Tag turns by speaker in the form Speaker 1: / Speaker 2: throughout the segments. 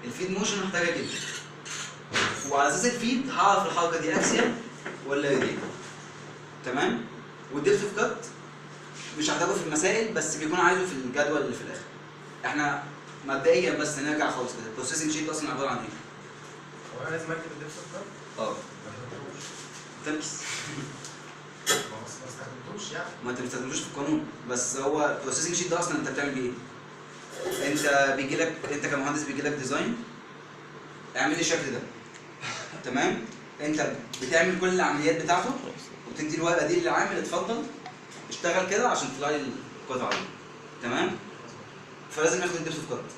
Speaker 1: الفيد موشن محتاجه كده، وعلى اساس الفيد هعرف الحركه دي اكسيال ولا راديال. تمام؟ والديبث اوف كات مش هحتاجه في المسائل، بس بيكون عايزه في الجدول اللي في الاخر. احنا مبدئيا بس نرجع خالص كده، البروسيسنج شيت اصلا عباره عن ايه؟
Speaker 2: هو انا لازم اكتب الدبس اوف كات؟
Speaker 1: اه تمس
Speaker 2: ما استخدمتوش يعني.
Speaker 1: ما انت ما بتستخدموش في القانون، بس هو البروسيسنج شيت ده اصلا انت بتعمل بيه ايه؟ انت بيجي لك، انت كمهندس بيجي لك ديزاين اعمل لي الشكل ده. تمام؟ انت بتعمل كل العمليات بتاعته وبتدي الورقه دي للعامل اتفضل اشتغل كده عشان تطلع لي القطعه دي. تمام؟ فلازم ياخد الدبس اوف كات،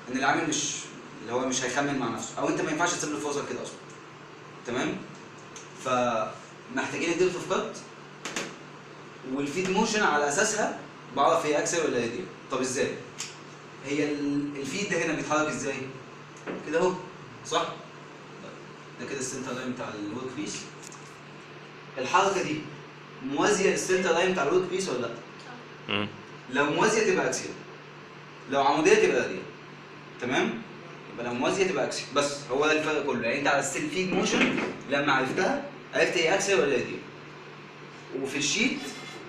Speaker 1: ان العامل مش اللي هو مش هيخمن مع نفسه، او انت ما ينفعش تسيب له فرصه كده اصلا. تمام؟ فمحتاجين الدبس اوف كات، والفيد موشن على اساسها بعرف هي اكسل ولا راديال. طب ازاي؟ هي الفيد ده هنا بيتحرك ازاي؟ كده اهو صح؟ ده كده السنتر لاين بتاع الورك بيس. الحركه دي موازيه للسنتر لاين بتاع الورك بيس ولا لا؟ لو موازيه تبقى اكسل، لو عموديه تبقى راديال. تمام؟ يبقى لو موازيه تبقى اكسل، بس هو ده الفرق كله. يعني انت على الفيد موشن لما عرفتها عرفت هي اكسل ولا راديال. وفي الشيت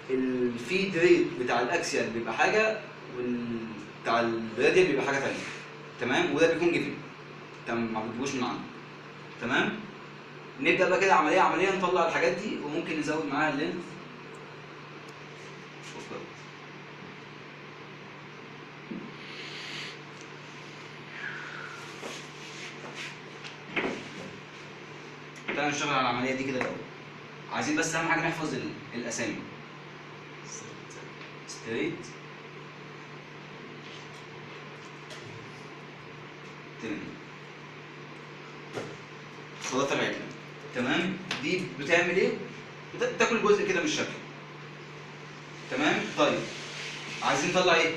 Speaker 1: الفيد ريت بتاع الاكسيال بيبقى حاجه وبتاع الراديال بيبقى حاجه ثانيه. تمام؟ وده بيكون جيفن، تمام؟ ما بتجيبوش من عنده. تمام؟ نبدا بقى كده عمليه عمليه نطلع الحاجات دي، وممكن نزود معاها اللينث. تعالى نشتغل على العمليه دي كده الاول. عايزين بس اهم حاجه نحفظ الاسامي. ستريت تمام خلاص العجله. تمام؟ دي بتعمل ايه؟ بتاكل جزء كده من الشكل. تمام؟ طيب عايزين نطلع ايه؟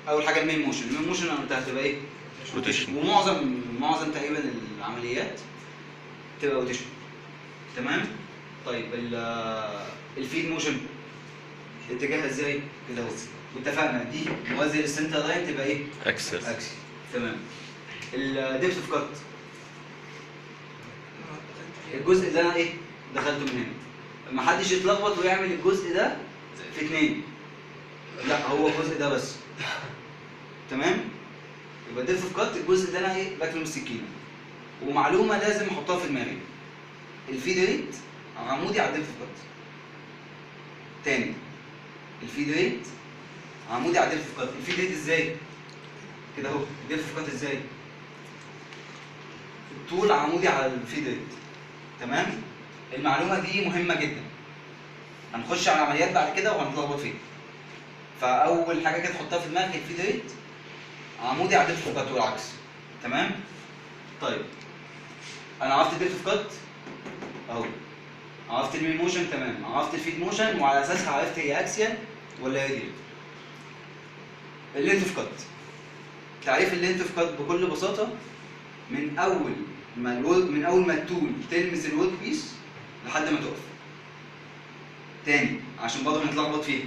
Speaker 1: اول حاجه المين موشن. المين موشن انا قلتها هتبقى ايه؟ روتيشن. ومعظم تقريبا العمليات تبقى روتيشن. تمام؟ طيب الفيد موشن اتجاهها ازاي؟ كده اهو. واتفقنا دي موازيه للسنتر لاين تبقى ايه؟
Speaker 3: اكسل.
Speaker 1: تمام. الدبس اوف كات الجزء اللي انا ايه؟ دخلته من هنا. ما حدش يتلخبط ويعمل الجزء ده في اتنين. لا هو الجزء ده بس. تمام؟ يبقى الدبس اوف كات الجزء ده انا ايه؟ باكله بالسكينه. ومعلومه لازم احطها في دماغي. الفيد ريت عمودي على الدبس اوف كات. تاني الفيد ريت عمودي على الدبس اوف كات. الفيد ريت ازاي؟ كده اهو. الدبس اوف كات ازاي؟ الطول عمودي على الفيد ريت. تمام؟ المعلومه دي مهمه جدا. هنخش على العمليات بعد كده وهنتلخبط فيها. فاول حاجه كده تحطها في دماغك الفيد ريت عمودي على الدبس اوف كات والعكس. تمام؟ طيب انا عرفت الدبس اوف كات اهو، عرفت المين موشن تمام، عرفت الفيد موشن وعلى اساسها عرفت هي اكسيال ولا راديال. اللينث اوف كات. تعريف اللينث اوف كات بكل بساطه من اول ما التول تلمس الورك بيس لحد ما تقف. تاني عشان برضه هنتلخبط فيها.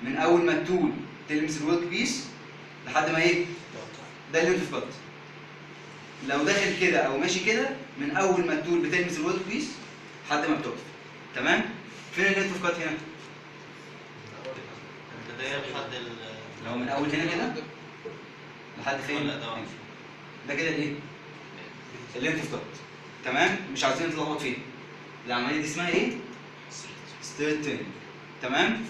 Speaker 1: من اول ما التول تلمس الورك بيس لحد ما ايه؟ ده اللينث اوف كات. لو داخل كده او ماشي كده من اول ما التول بتلمس الورك بيس لحد ما بتقف. تمام؟ فين اللينث اوف كات هنا؟
Speaker 4: البداية لحد
Speaker 1: لو من اول هنا كده لحد فين؟ ده كده الايه؟ اللينث اوف كات. تمام؟ مش عايزين نتلخبط فيها. العمليه دي اسمها ايه؟ ستريت تيرن. تمام؟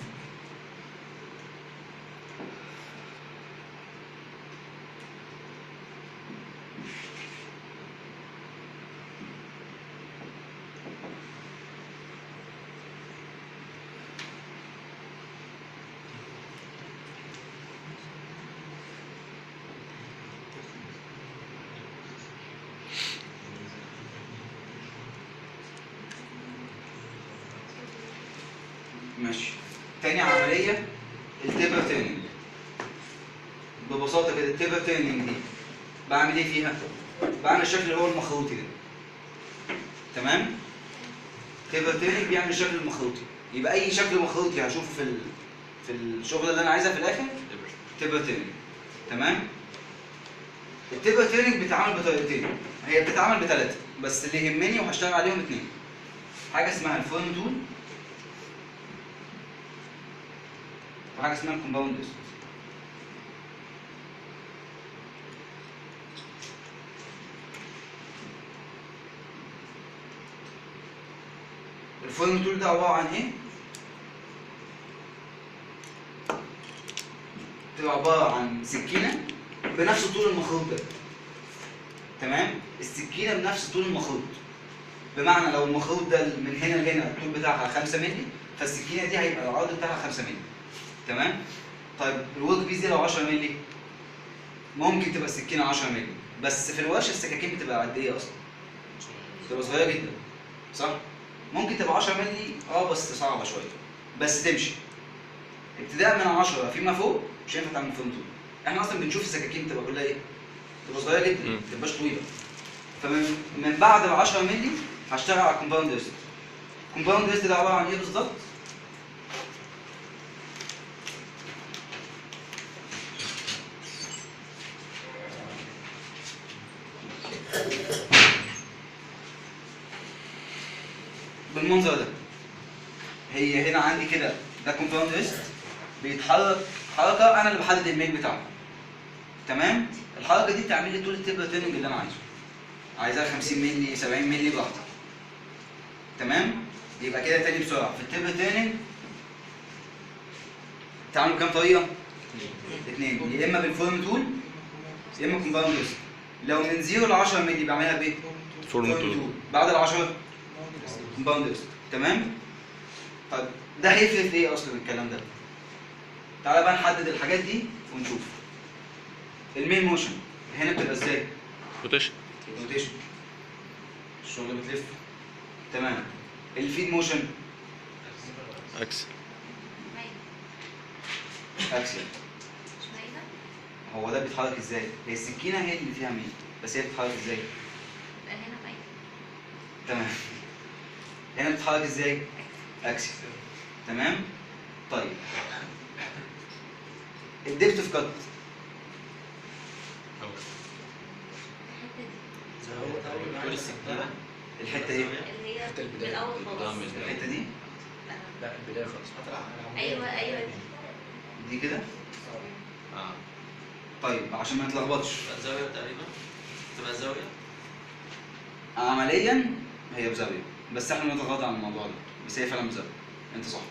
Speaker 1: ماشي. تاني عملية التيبر تيرنينج. ببساطة كده التيبر تيرنينج دي بعمل ايه فيها؟ بعمل الشكل اللي هو المخروطي ده. تمام؟ تيبر تيرنينج بيعمل الشكل المخروطي. يبقى أي شكل مخروطي هشوفه في الشغل اللي أنا عايزها في الآخر تيبر تيرنينج. تمام؟ التيبل تيرنينج بتتعمل بطريقتين، هي بتتعمل بثلاثه بس اللي يهمني وهشتغل عليهم اثنين. حاجه اسمها الفورم تول وحاجه اسمها الكومباوند ديست. الفورم تول ده عباره عن ايه؟ بتبقى عباره عن سكينه بنفس طول المخروط ده. تمام؟ السكينه بنفس طول المخروط. بمعنى لو المخروط ده من هنا لهنا الطول بتاعها 5 مللي، فالسكينه دي هيبقى العرض بتاعها 5 مللي. تمام؟ طيب الورك بيس دي لو 10 مللي ممكن تبقى السكينه 10 مللي، بس في الورشه السكاكين بتبقى قد ايه اصلا؟ بتبقى صغيره جدا. صح؟ ممكن تبقى 10 مللي بس صعبه شويه، بس تمشي. ابتداء من 10 فيما فوق مش هينفع تعمل فيهم طول. احنا اصلا بنشوف السكاكين بتبقى كلها ايه؟ بتبقى صغيره جدا، ما بتبقاش طويله. فمن بعد ال 10 مللي هشتغل على الكومباوند ديست. الكومباوند ديست ده عباره عن ايه بالظبط؟ بالمنظر ده. هي هنا عندي كده ده كومباوند ديست بيتحرك حركه انا اللي بحدد الميل بتاعه. تمام؟ الحركه دي بتعمل لي طول التيبل تيرنينج اللي انا عايزه. عايزها 50 مللي 70 مللي براحتي. تمام؟ يبقى كده تاني بسرعه في التيبل تيرنينج تعملوا كام طريقه؟ اثنين، يا اما بالفورم تول يا اما كومباوند ديست. لو من 0 ل 10 مللي بعملها بايه؟
Speaker 3: فورم تول.
Speaker 1: بعد ال 10 كومباوند ديست. تمام؟ طيب ده هيفرق في ايه اصلا الكلام ده؟ تعالى بقى نحدد الحاجات دي ونشوف. المين موشن هنا بتبقى ازاي؟
Speaker 3: روتيشن.
Speaker 1: روتيشن. الشغل بتلف. تمام. الفيد موشن
Speaker 3: اكسل.
Speaker 1: اكسل. هو ده بيتحرك ازاي؟ هي السكينه هي اللي فيها مين، بس هي بتتحرك ازاي؟ تمام. هنا بتتحرك ازاي؟ اكسل. تمام؟ طيب الديبت اوف كات الحته دي الحته دي
Speaker 2: لا البدايه خالص.
Speaker 4: ايوه
Speaker 1: دي كده. طيب عشان ما نتلخبطش
Speaker 5: زاوية تقريبا تبقى زاوية.
Speaker 1: عمليا هي بزاويه، بس احنا بنتغاضى عن الموضوع ده، بس هي فعلا بزاويه. انت صح،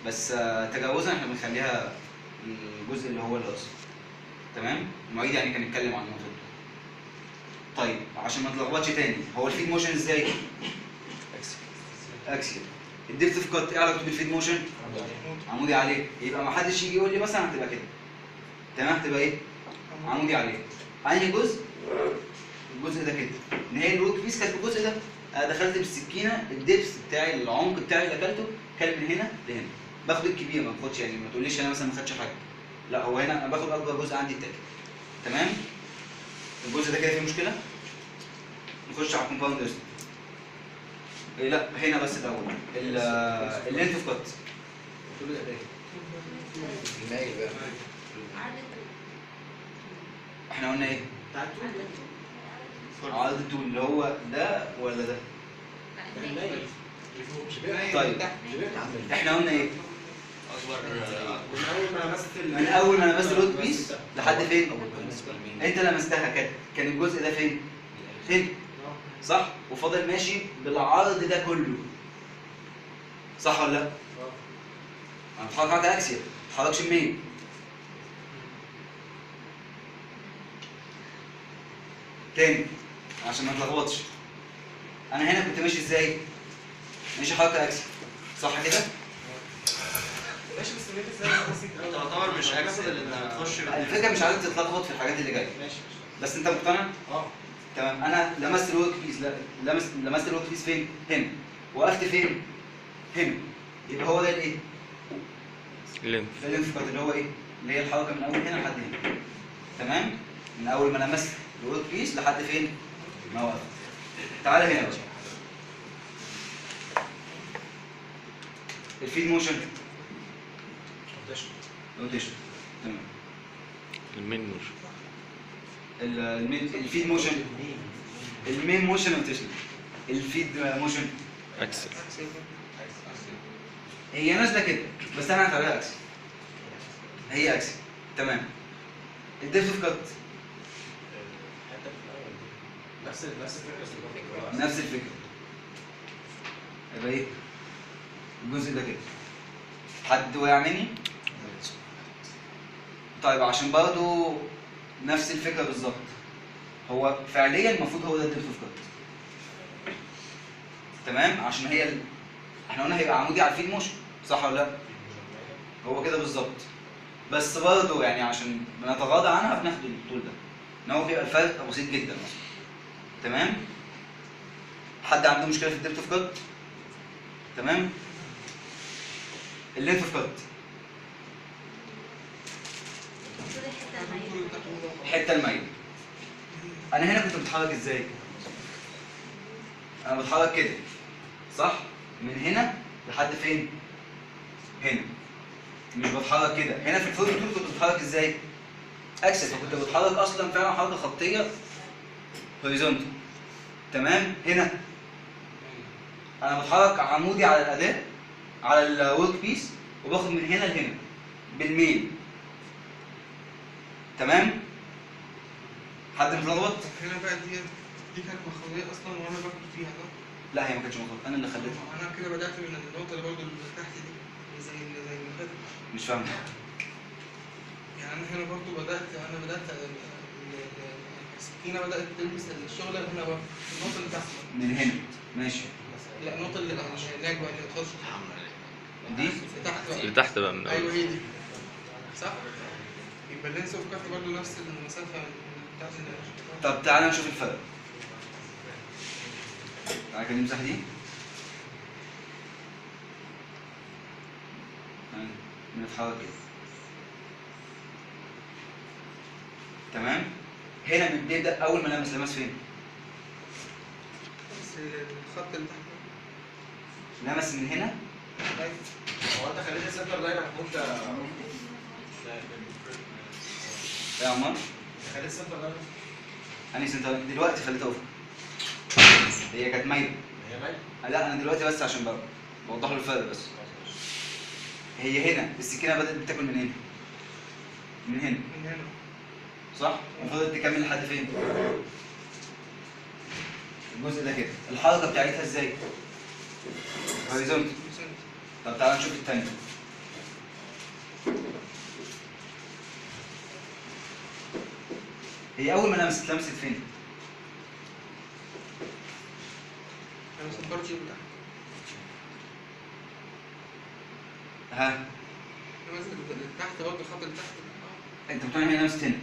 Speaker 1: بس تجاوزا احنا بنخليها الجزء اللي هو الراس. تمام؟ المعيد يعني كان يتكلم عن النقطه دي. طيب عشان ما نتلخبطش تاني، هو الفيد موشن ازاي؟ اكسل. الديبت اوف كات ايه علاقته بالفيد موشن؟ عمودي عليه. يبقى ما حدش يجي يقول لي مثلا هتبقى كده. تمام؟ هتبقى ايه؟ عمودي عليه. انهي جزء؟ الجزء ده كده. ان هي الورك بيس كانت في الجزء ده. انا دخلت بالسكينه الدبس بتاعي العمق بتاعي اللي اكلته كان من هنا لهنا. باخد الكبير ما باخدش، يعني ما تقوليش انا مثلا ما خدتش حاجه. لا، هو هنا انا باخد اكبر جزء عندي التاكل. تمام؟ الجزء ده كده فيه مشكله؟ نخش على الكومباوند ديست. لا هنا بس الاول اللينث اوف كات.
Speaker 2: المايل بقى.
Speaker 1: احنا قلنا ايه؟ عرض الطول اللي هو ده ولا ده؟ طيب احنا قلنا ايه؟ من اول ما لمست الروت بيس لحد فين؟ انت لمستها كان الجزء ده فين؟ هنا. صح؟ وفضل ماشي بالعرض ده كله. صح ولا لا؟ انا بتحرك حركه اكسيال، ما بتحركش منين؟ تاني عشان ما نتلخبطش. انا هنا كنت ماشي ازاي؟ ماشي حركه اكسيال. صح كده؟
Speaker 2: ماشي بس الميل ازاي بسيط قوي.
Speaker 5: تعتبر مش اكسل انك تخش
Speaker 1: الفكره مش عايزك تتلخبط في الحاجات اللي جايه.
Speaker 2: ماشي.
Speaker 1: بس انت مقتنع؟
Speaker 2: اه.
Speaker 1: تمام. انا لمست الورك بيس، لمست الورك بيس فين؟ هنا. وقفت فين؟ هنا. يبقى هو ده الايه؟
Speaker 3: اللينث.
Speaker 1: ده اللينث كات اللي هو ايه؟ اللي هي الحركه من اول هنا لحد هنا. تمام؟ من اول ما لمست الورك بيس لحد فين؟ ما وقف. تعالى هنا بقى. الفيد موشن روتيشن. تمام.
Speaker 3: المين موشن.
Speaker 1: الفيد موشن، المين موشن روتيشن، الفيد موشن
Speaker 3: اكسل.
Speaker 1: هي نازله كده بس احنا هنتابعها اكسل. هي اكسل تمام. الديبث اوف كات
Speaker 2: نفس الفكره.
Speaker 1: نفس الفكره. يبقى ايه؟ الجزء ده كده. حد وقع مني؟ طيب عشان برضه نفس الفكره بالظبط. هو فعليا المفروض هو ده الديبث اوف كات. تمام؟ عشان هي احنا قلنا هيبقى عمودي على الفيد موشن، صح ولا لا؟ هو كده بالظبط. بس برضه يعني عشان بنتغاضى عنها بناخد الطول ده. ان هو بيبقى الفرق بسيط جدا اصلا. تمام؟ حد عنده مشكله في الديبث اوف كات؟ تمام؟ اللينث اوف كات الحته المايله. انا هنا كنت بتحرك ازاي؟ انا بتحرك كده صح؟ من هنا لحد فين؟ هنا. مش بتحرك كده. هنا في الفورم تول كنت بتحرك ازاي؟ اكسل، فكنت بتحرك اصلا فعلا حركه خطيه هوريزونتال. تمام؟ هنا انا بتحرك عمودي على الاداه على الورك بيس وباخد من هنا لهنا بالميل. تمام؟ حد متلخبط؟
Speaker 2: هنا بقى دي كانت مخرجيه اصلا وانا باكل فيها صح؟
Speaker 1: لا هي ما كانتش مخرجه، انا اللي خليتها.
Speaker 2: انا كده بدات من النقطه اللي برضه اللي تحت دي زي اللي فاتت.
Speaker 1: مش فاهم.
Speaker 2: يعني انا هنا برضه بدات السكينه بدات تلبس الشغل هنا برضه النقطه اللي تحت.
Speaker 1: من هنا ماشي.
Speaker 2: لا النقطه اللي هناك بقى اللي تخش
Speaker 1: دي
Speaker 2: اللي تحت بقى.
Speaker 3: اللي تحت بقى من
Speaker 2: ايوه
Speaker 3: اول.
Speaker 2: هي دي صح؟ يبقى اللينس اوف كات برضه نفس المسافه بتاعت
Speaker 1: طب تعالى نشوف الفرق. تعالى كده نمسح دي. نتحرك كده. تمام؟ هنا بنبدا اول ما لمس فين؟
Speaker 2: بس الخط اللي تحت
Speaker 1: لمس من هنا.
Speaker 5: هو انت خليت السنتر لاين محمود
Speaker 1: يا عمار
Speaker 5: خليت السنتر لاين
Speaker 1: انهي سنتر؟ دلوقتي خليتها اوفر. هي كانت مايله.
Speaker 5: هي مايل؟
Speaker 1: لا انا دلوقتي بس عشان بوضح له الفرق بس. هي هنا السكينه بدات بتاكل من هنا. من هنا
Speaker 2: من هنا
Speaker 1: صح؟ وفضلت تكمل لحد فين؟ الجزء ده كده. الحركه بتاعتها ازاي؟ هوريزونتال. طب تعالى نشوف الثانيه. هي اول ما لمست فين؟
Speaker 2: انا صبرت شيء تحت
Speaker 1: ها؟
Speaker 2: تحت برضه الخط اللي تحت
Speaker 1: انت بتقول هي لمست هنا.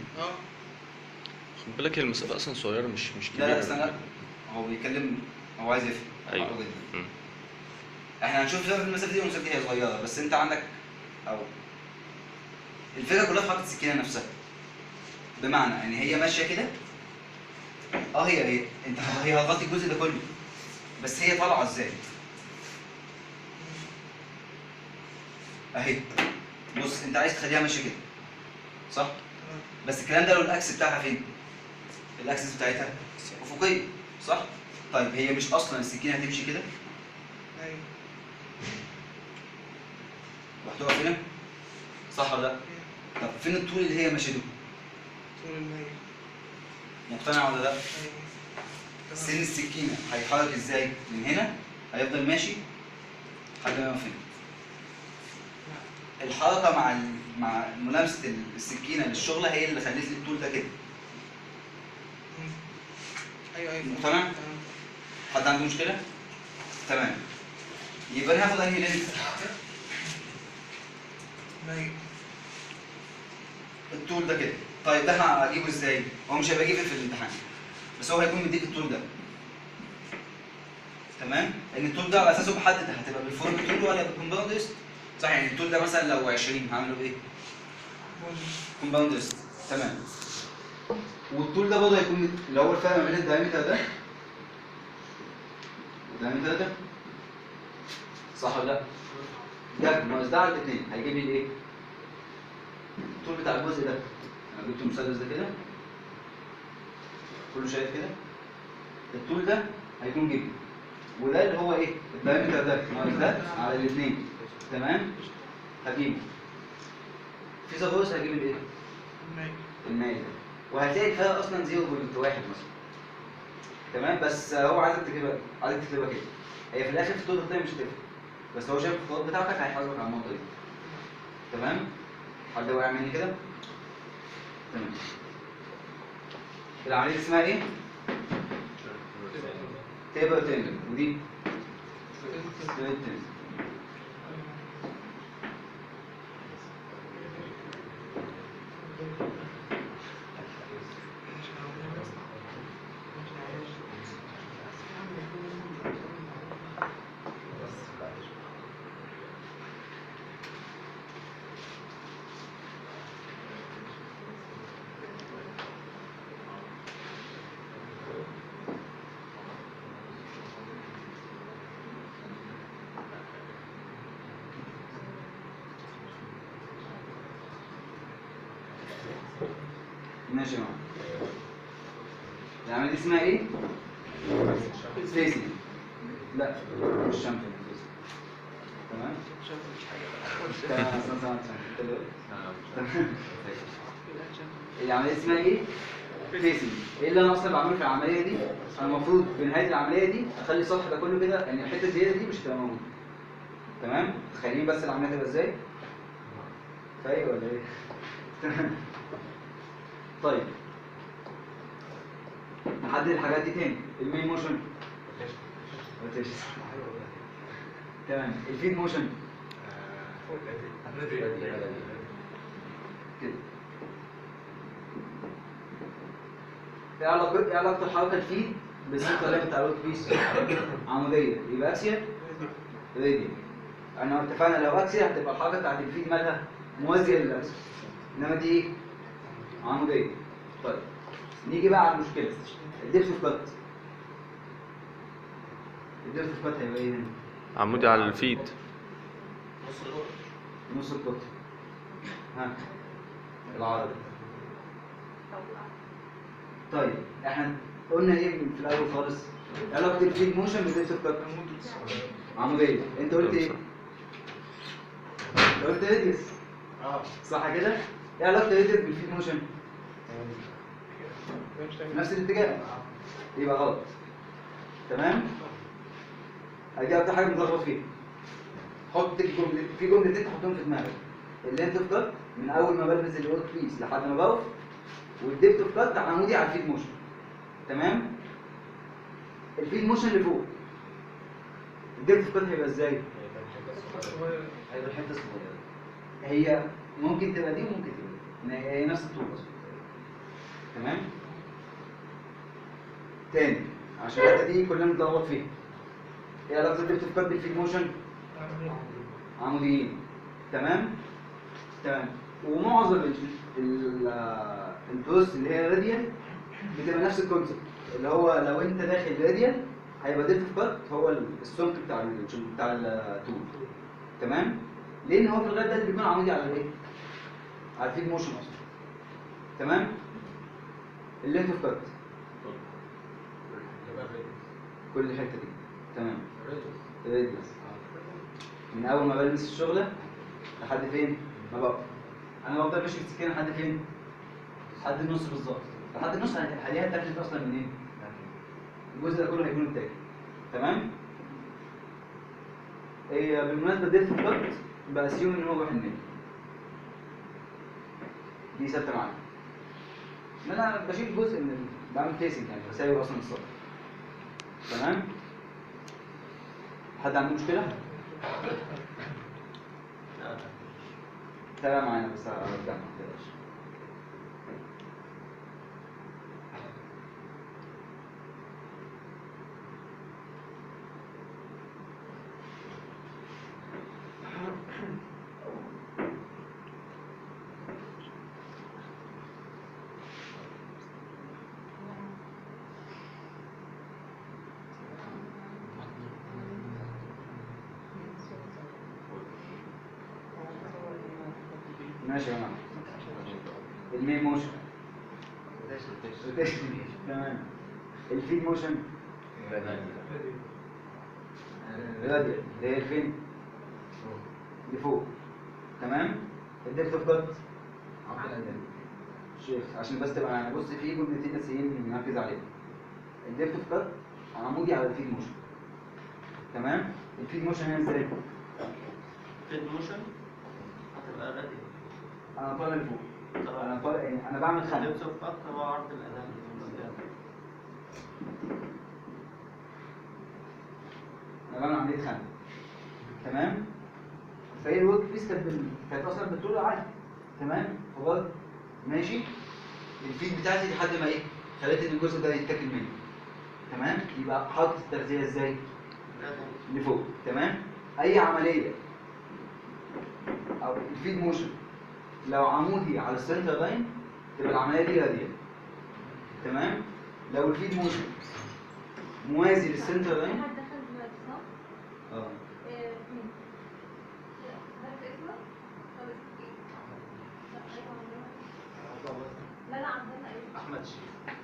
Speaker 3: خد بالك هي المسافة أصلا صغيرة مش كبيرة.
Speaker 1: لا استنى، هو بيتكلم، هو عايز يفهم.
Speaker 3: أيوه.
Speaker 1: حلو جدا.
Speaker 3: مم.
Speaker 1: احنا هنشوف المسافه دي والمسافه دي هي صغيره، بس انت عندك او الفكره كلها في حركه السكينه نفسها. بمعنى ان هي ماشيه كده. هي هي هتغطي الجزء ده كله، بس هي طالعه ازاي؟ اهي. بص انت عايز تخليها ماشيه كده صح؟ بس الكلام ده لو الاكس بتاعها فين؟ الاكسس بتاعتها افقيه صح؟ طيب هي مش اصلا السكينه هتمشي كده؟
Speaker 2: ايوه
Speaker 1: وهتقف هنا؟ صح ولا لا؟ طب فين الطول اللي هي ماشيه ده؟
Speaker 2: طول المية
Speaker 1: مقتنع ولا لا؟
Speaker 2: ايوه
Speaker 1: سن السكينه هيتحرك ازاي؟ من هنا هيفضل ماشي لحد ما يقف هنا. الحركه مع ملامسه السكينه للشغله هي اللي خلت لي الطول ده كده.
Speaker 2: ايوه
Speaker 1: مقتنع؟ حد عنده مشكله؟ تمام. يبقى انا هاخد انهي لينس؟
Speaker 2: مية
Speaker 1: الطول ده كده. طيب ده هجيبه ازاي؟ هو مش هيبقى جيب في الامتحان، بس هو هيكون مديك الطول ده. تمام؟ لان الطول ده على اساسه بحدد هتبقى بالفورم طول ولا بالكومباوند است. صح، يعني الطول ده مثلا لو 20 هعمله بايه؟ كومباوند است. تمام. والطول ده برضه هيكون اللي هو الفرق ما بين الدايمتر ده والدايمتر ده. صح ولا لا؟ ده ناقص ده على الاثنين هيجيب لي الايه؟ الطول بتاع الجزء ده. انا جبت المثلث ده كده كله شايف كده؟ الطول ده هيكون جيب، وده اللي هو ايه؟ الدايمتر ده ناقص ده على الاثنين، تمام؟ هجيبه. فيثاغورس هجيب الايه؟ المايل ده، وهتلاقي الفرق اصلا 0.1 مثلا، تمام؟ بس هو عايزك تكتبها كده. هي في الاخر في الطول الخطيه مش هتفرق، بس هو شايف الخطوات بتاعتك هيحاسبك على النقطه دي، تمام؟ حد هو يعمل كده؟ تمام. العمليه دي اسمها ايه؟ تيبر تندن، ودي ستريت تندن. ماشي يا معلم. العملية دي اسمها ايه؟ سبيسنج. لا مش شامبيون. تمام؟ العملية دي اسمها ايه؟ فيسنج. ايه اللي انا اصلا بعمله في العملية دي؟ انا المفروض في نهاية العملية دي اخلي السطح ده كله كده، يعني الحتة الزيادة دي مش هتبقى موجودة. تمام؟ تخيلين بس العملية تبقى ازاي؟ فايق ولا ايه؟ طيب نحدد الحاجات دي تاني. المين موشن روتيشن، تمام. الفيد موشن كده. ايه علاقة الحركة الفيد بالسنتر اللي بتاع الروت بيس؟ عمودية، يبقى اكسيال راديال. احنا اتفقنا لو اكسيال هتبقى الحركة بتاعت الفيد مالها موازية للاكسيال، انما دي ايه؟ عمودية. طيب نيجي بقى على المشكلة، الدبس اوف كات. الدبس اوف كات هيبقى ايه هنا؟
Speaker 3: عمودي على الفيد.
Speaker 1: نص الكات. ها العرض. طيب احنا قلنا ايه في الاول خالص؟ علاقة الفيد موشن بالدبس اوف كات عمودية. انت قلت ايه؟ قلت راديوس، صح كده؟ ايه علاقة الراديوس بالفيد موشن؟ في نفس الاتجاه، يبقى غلط. تمام؟ ادي اكتر حاجه بنلخبط فيها. حط الجمله في جملتين تحطهم في دماغك. اللينت اوف كات من اول ما بلبس الورك بيس لحد ما بقف، والديبت اوف كات عمودي على الفيد موشن. تمام؟ الفيد موشن اللي فوق، الديبت اوف كات هيبقى ازاي؟ هيبقى الحته الصغيره. هي ممكن تبقى دي وممكن تبقى دي، هي نفس الطول اصلا. تمام؟ تاني عشان الحته دي كلنا بنتلخبط فيها. ايه علاقه الديبت اوف كات بالفيد موشن؟ عموديين. تمام؟ تمام. ومعظم البروس اللي هي راديال بتبقى نفس الكونسيبت، اللي هو لو انت داخل راديال هيبقى ديبت اوف كات هو السمك بتاع الطول. تمام؟ لان هو في الغايه ده اللي بيكون عمودي على الايه؟ على الفيد موشن اصلا. تمام؟ اللينت اوف كات كل الحته دي. تمام؟ راديوس من اول ما بلبس الشغله لحد فين؟ ما بقف. انا بفضل ماشي بالسكينه لحد فين؟ لحد النص بالظبط. لحد النص هلاقيها اتاكلت اصلا منين؟ الجزء ده كله هيكون اتاكل. تمام؟ هي بالمناسبه ديت الكات باسيوم ان هو 1 مللي. دي ثابته معايا. ان انا بشيل جزء من بعمل فيسنج، يعني بساوي اصلا السطح. تمام؟ حد عنده مشكله؟ تابع معانا بس هرجع ما تقلقش. ماشي يا جماعه. المين موشن روتيشن تمام. الفيد موشن راديال اللي هي فين؟ لفوق تمام. الدبث اوف كات شيخ عشان بس تبقى يعني بص في جملتين اساسيين نركز عليهم. الدبث اوف كات عمودي على الفيد موشن تمام. الفيد موشن هنا ازاي؟
Speaker 4: فيد موشن هتبقى راديال.
Speaker 1: انا طالع لفوق، انا طالع يعني انا بعمل خنق.
Speaker 4: دبس اوف كات هو عرض الأذان.
Speaker 1: انا بعمل عمليه خنق تمام. فهي الورك بيس كانت اصلا بالطول عادي تمام. خلاص ماشي. الفيد بتاعتي لحد ما ايه خليت ان الجزء ده يتاكل مني تمام. يبقى حاطط التغذيه ازاي؟ لفوق تمام. اي عمليه او الفيد موشن لو عمودي على السنتر لاين تبقى العمليه دي راديال تمام. لو الفيد موشن موازي للسنتر لاين اه
Speaker 4: أحمد شيخ.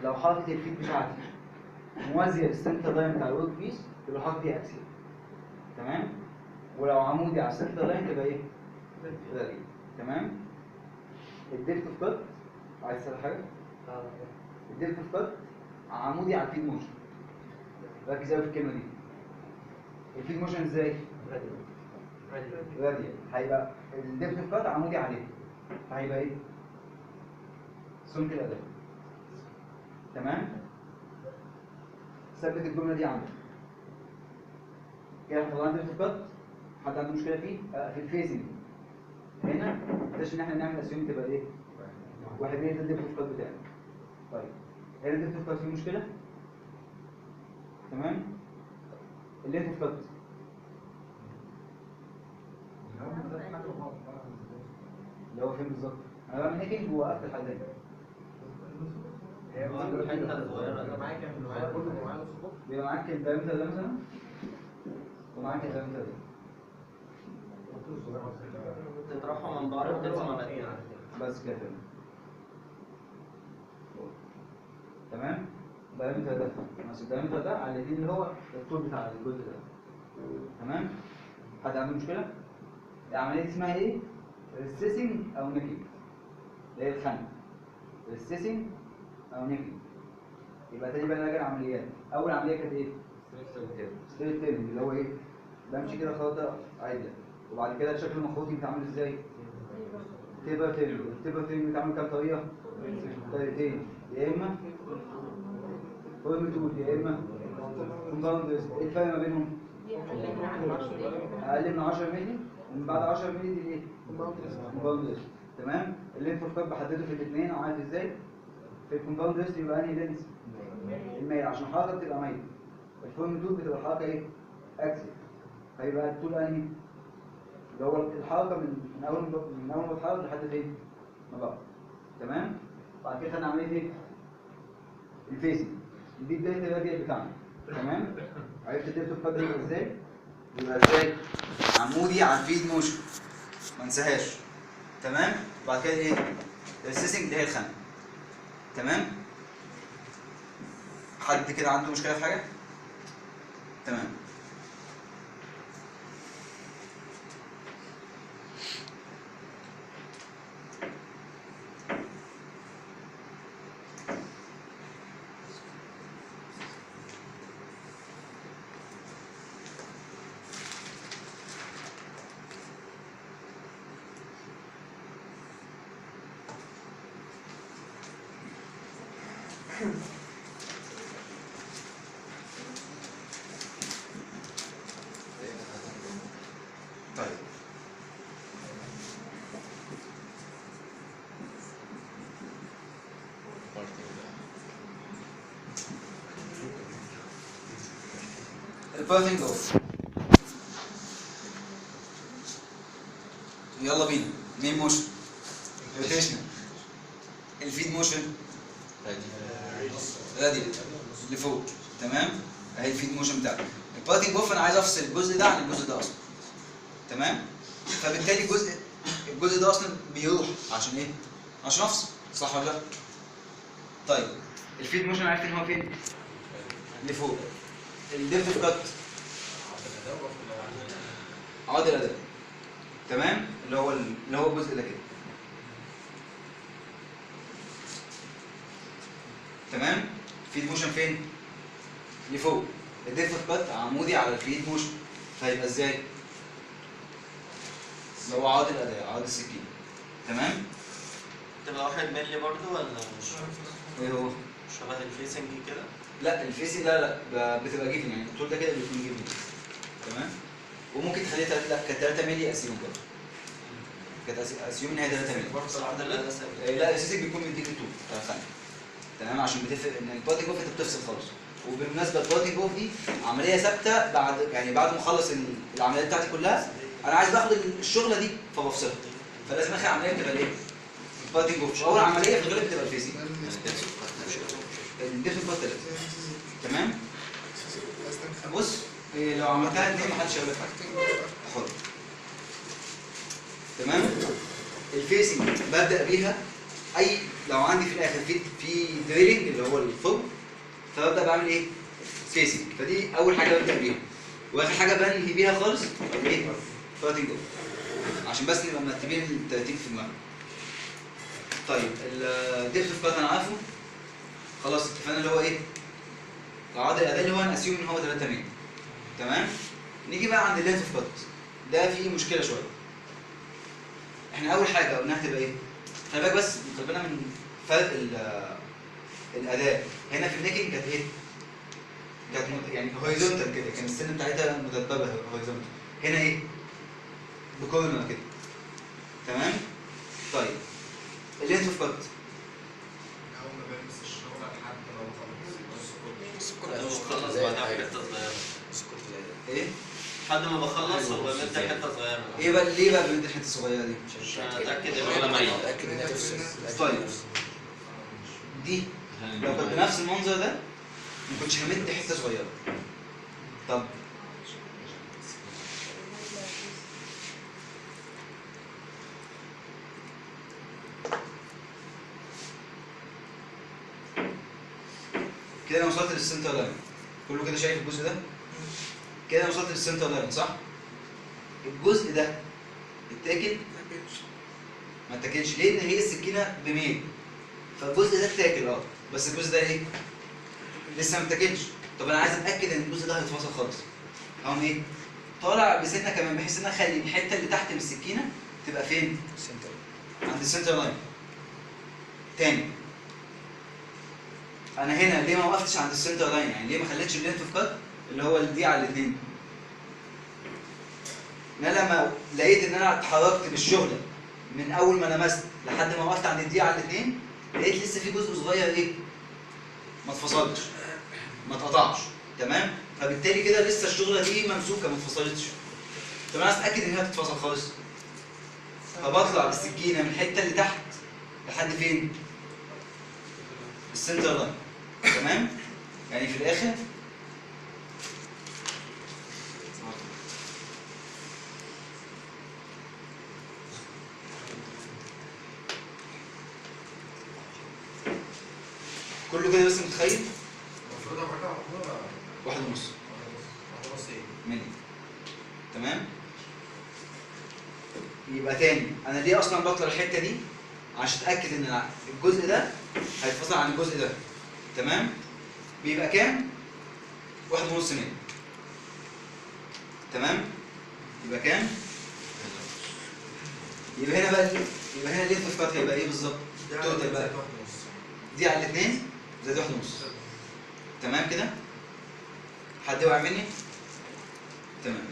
Speaker 1: لو حاطط الفيد بتاعتي موازيه للسنتر لاين بتاع الورك بيس تبقى حاطط فيها اكسل تمام. ولو عمودي على السنتر لاين تبقى ايه؟ راديال تمام. الدبث اوف كات عايز تسال حاجه؟ الدبث اوف كات عمودي على الفيد موشن. ركز قوي في الكلمه دي. الفيد موشن ازاي؟ راديال. هيبقى الدبث اوف كات عمودي عليه فهيبقى ايه؟ سمك الاداء تمام. ثبت الجمله دي عندك كده. احنا طلعنا دبث اوف كات. حد عنده مشكله فيه؟ في الفيزنج هنا محتاج ان احنا نعمل اسيوم تبقى ايه؟ واحد ده الدبث اوف كات بتاعنا. طيب هنا الدبث اوف كات فيه مشكله تمام. اللينث اوف كات اللي هو فين بالظبط؟ انا بعمل هيكنج ووقفت الحدين.
Speaker 4: الحتة الصغيرة
Speaker 5: انا معاك كام كله معايا نص فوق.
Speaker 1: بيبقى معاك الدايمتر ده مثلا ومعاك الدايمتر ده
Speaker 4: تطرحها من بعض وترسم على
Speaker 1: بس كده تمام. الدايمتر ده بس الدايمتر ده على الاثنين اللي هو الطول بتاع الجزء ده تمام. حد عنده مشكله؟ العمليه دي اسمها ايه؟ ريسيسنج او نيكينج اللي هي الخنق. ريسيسنج او نيكينج. يبقى تاني بقى نراجع العمليات. اول عمليه كانت ايه؟ ستريت تيرنج اللي هو ايه؟ بمشي كده خطوه عادله. وبعد كده الشكل المخروطي بيتعمل ازاي؟ تيبر تيرنج. التيبر تيرنج بيتعمل كام طريقه؟ طريقتين، يا اما فورم تول يا اما كومباوند. ايه الفرق ما بينهم؟ اقل من 10 مللي ومن بعد 10 مللي دي ايه؟ كومباوند تمام. اللينث اوف كات بحدده في الاثنين. عارف ازاي؟ في الكومباوند ريست يبقى انهي لينس؟ المايل عشان الحركه بتبقى مايل. الفورم تول بتبقى الحركه ايه؟ اكسل. فيبقى التول انهي؟ اللي هو الحركه من اول ما اتحرك لحد فين؟ ما بقى تمام. بعد كده خدنا عمليه ايه؟ الفيسنج. دي بدايه الراديال بتاعنا تمام. عرفت الدبث اوف كات يبقى ازاي؟ يبقى ازاي؟ عمودي على الفيد موشن ما انساهاش تمام. وبعد كده ايه؟ الريسيسنج اللي هي الخنق تمام. حد كده عنده مشكله في حاجه؟ تمام. طيب البارتنج اوف. يلا بينا. مين موشن؟ روتيشن. الفيد موشن راديال لفوق تمام. اهي الفيد موشن بتاعتي. البارتنج اوف انا عايز افصل الجزء ده عن الجزء ده اصلا تمام. فبالتالي الجزء الجزء ده اصلا بيروح عشان ايه؟ عشان افصل، صح ولا لا؟ طيب الفيد موشن عارف ان هو فين؟ لفوق. الديبث اوف كات عقد الاداء، تمام؟ اللي هو الجزء ده كده، تمام؟ الفيد موشن فين؟ لفوق. الديبث اوف كات عمودي على الفيد موشن، فيبقى ازاي؟ اللي هو عقد الاداء، عقد السكين، تمام؟
Speaker 4: تبقى 1 مللي برضه ولا مش
Speaker 1: ايه هو؟
Speaker 4: شبه الفيسنج كده؟
Speaker 1: لا الفيسي لا بتبقى جيفن، يعني الطول ده كده بيكون جيفن، تمام؟ وممكن تخليه لا كانت 3 مللي اسيوم برضه، كانت اسيوم ان هي 3 مللي
Speaker 4: برضه عقد الأداء ثابت.
Speaker 1: لا الاساسي بيكون مديك الطول بتاع الثانيه، تمام؟ عشان بتفرق ان البارتنج اوف انت بتفصل خالص. وبالمناسبه البارتنج اوف دي عمليه ثابته، بعد ما اخلص العمليات بتاعتي كلها انا عايز باخد الشغله دي فبفصلها، فلازم اخر عمليه بتبقى الايه؟ البارتنج اوف. اول عمليه في الغالب بتبقى الفيزي الديفن بارت، تمام؟ بص لو عملتها اتنين محدش هيقول لك حاجه، حر، تمام؟ الفيسنج ببدا بيها لو عندي في الاخر في دريلنج اللي هو الثقب، فببدا بعمل ايه؟ فيسنج، فدي اول حاجه ببدا بيها، واخر حاجه بنهي بيها خالص ايه؟ بارتنج اوف، عشان بس نبقى مرتبين الترتيب في دماغنا. طيب الديبث اوف كات انا عارفه خلاص، اتفقنا اللي هو ايه؟ العقد الاداء اللي هو ناسيوم ان هو 3 مللي، تمام؟ نيجي بقى عند اللينث اوف كات، ده فيه مشكله شويه. احنا اول حاجه قلناها هتبقى ايه؟ خلي بالك بس خلي بالنا من فرق الاداء. هنا في النيكنج كانت ايه؟ كانت يعني هوريزونتال كده، كان السن بتاعتها مدببه هوريزونتال. هنا ايه؟ بكورنر كده، تمام؟ طيب اللينث اوف كات
Speaker 5: اول ما بلمس الشغل لحد ما
Speaker 4: بخلص بعدها حته صغيره.
Speaker 1: ايه؟
Speaker 4: لحد ما بخلص وبمد حته صغيره.
Speaker 1: ايه بقى ليه بقى بنمد الحته الصغيره دي؟
Speaker 4: عشان اتاكد ان انا ميت.
Speaker 5: اتاكد انها تفصل.
Speaker 1: طيب دي لو كانت بنفس المنظر ده ما كنتش همد حته صغيره. طب كده انا وصلت للسنتر لاين، كله كده شايف الجزء ده؟ كده انا وصلت للسنتر لاين، صح؟ الجزء ده اتاكل؟ ما اتاكلش، ليه؟ ان هي السكينه بميل، فالجزء ده اتاكل بس الجزء ده ايه؟ لسه ما اتاكلش. طب انا عايز اتاكد ان الجزء ده هيتفصل خالص، هقوم ايه؟ طالع بسنه كمان، بحيث ان انا اخلي الحته اللي تحت من السكينه تبقى فين؟ عند السنتر لاين. تاني انا هنا ليه ما وقفتش عند السنتر لاين؟ يعني ليه ما خليتش اللينث اوف كات اللي هو دي على الاثنين؟ ان انا لما لقيت ان انا اتحركت بالشغله من اول ما لمست لحد ما وقفت عند الدي على الاثنين، لقيت لسه في جزء صغير ايه؟ ما اتفصلش، ما اتقطعش، تمام؟ فبالتالي كده لسه الشغله دي ممسوكه ما اتفصلتش. طب انا عايز اتاكد ان هي هتتفصل خالص، فبطلع بالسكينه من الحته اللي تحت لحد فين؟ السنتر لاين، تمام؟ يعني في الاخر كله كده بس متخيل؟
Speaker 5: المفروض ابقى محمود
Speaker 1: 1.5 مللي، تمام؟ يبقى تاني انا ليه اصلا بطلع الحته دي؟ عشان اتاكد ان الجزء ده هيتفصل عن الجزء ده، تمام؟ بيبقى كام؟ 1.5 مللي، تمام؟ يبقى كام؟ يبقى هنا بقى يبقى هنا اللينث اوف كات هيبقى ايه بالظبط؟ توتال بقى دي على الاثنين زائد 1.5، تمام كده؟ حد وقع مني؟ تمام.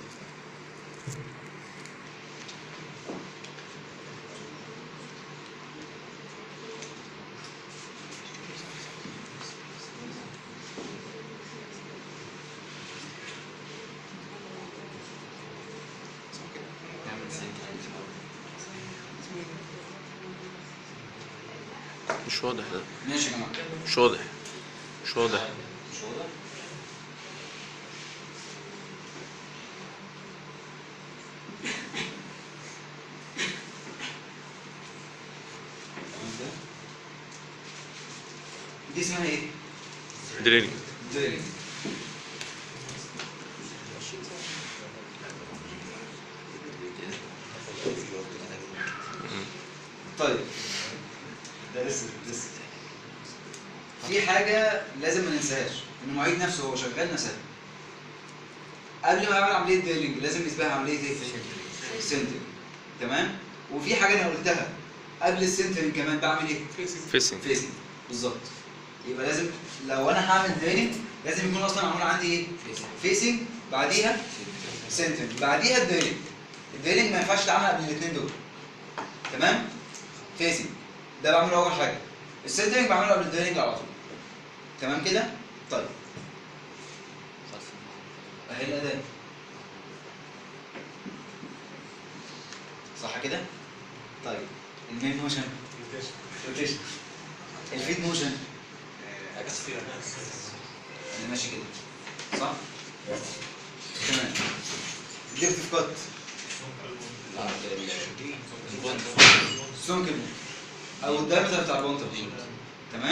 Speaker 3: مش واضح ده،
Speaker 1: ماشي يا جماعه.
Speaker 3: مش واضح، مش واضح.
Speaker 1: مش واضح؟ دي اسمها ايه؟
Speaker 3: دريلينج.
Speaker 1: دريلينج. طيب ده لسه في حاجة لازم ما ننساهاش، ان المعيد نفسه هو شغال نساها. قبل ما يعمل عملية دريلينج لازم يسبقها عملية ايه؟ سنترنج. تمام؟ وفي حاجة انا قلتها قبل السنترنج كمان بعمل ايه؟
Speaker 3: فيسنج.
Speaker 1: فيسنج بالظبط. يبقى لازم لو انا هعمل دريلينج لازم يكون اصلا معمول عندي ايه؟ فيسنج، بعديها سنترنج، بعديها الدريلينج. الدريلينج ما ينفعش يتعمل قبل الاثنين دول. تمام؟ فيسنج ده بعمله اول حاجه، السنترنج بعمله قبل الدريلينج على طول. تمام كده؟ طيب اهي الاداه صح كده؟ طيب المين موشن روتيشن، الفيد موشن اللي ماشي كده صح؟ تمام. الديبث كات سمك الموت او الدايمتر بتاع البونتر. تمام؟